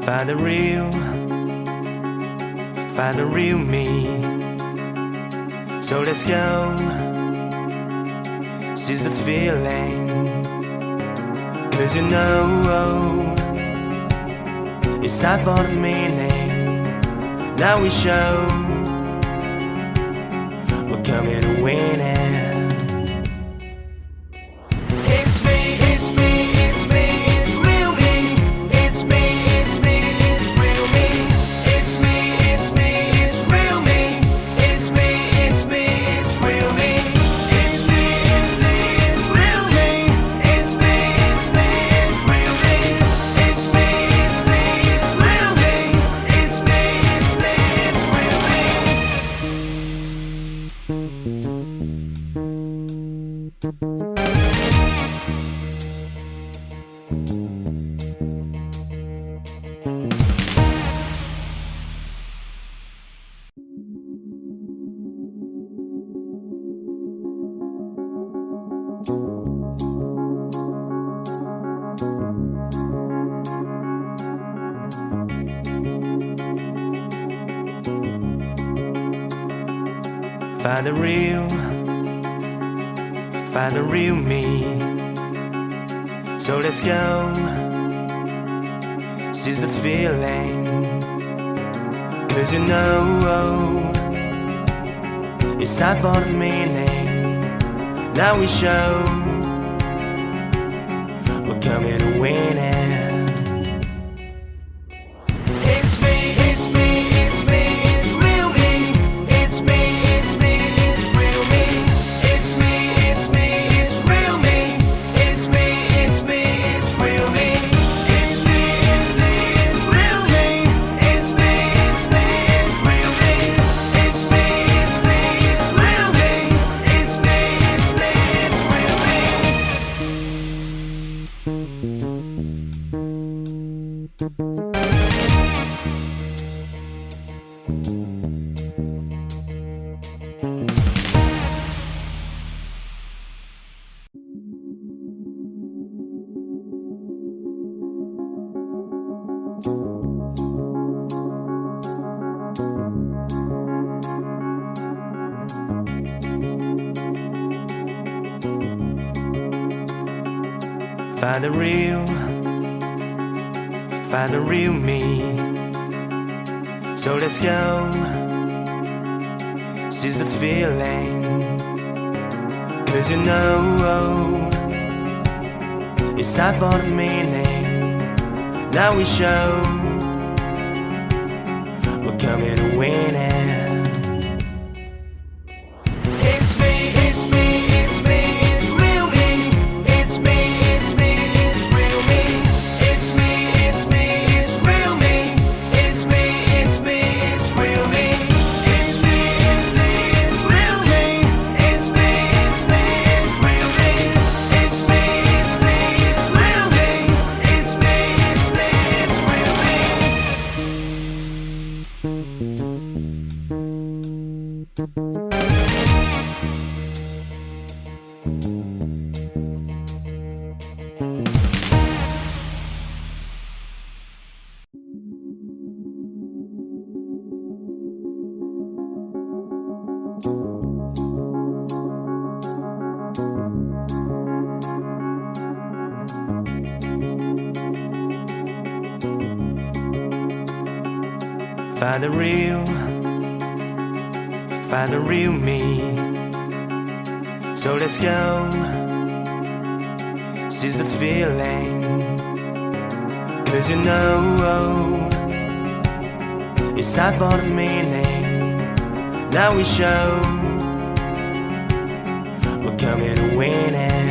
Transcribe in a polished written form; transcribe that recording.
Find the real me. So let's go, seize the feeling. 'Cause you know it's time for the meaning. Now we show we're coming to win it. Find the real me. So let's go, seize the feeling. 'Cause you know it's time for the meaning. Now we show we're coming to win it. Find the real me. So let's go, seize the feeling. 'Cause you know it's time for the meaning. Now we show we're coming to win it. Find the real me. So let's go, seize the feeling. 'Cause you know it's time for the meaning. Now we show we're coming to win it.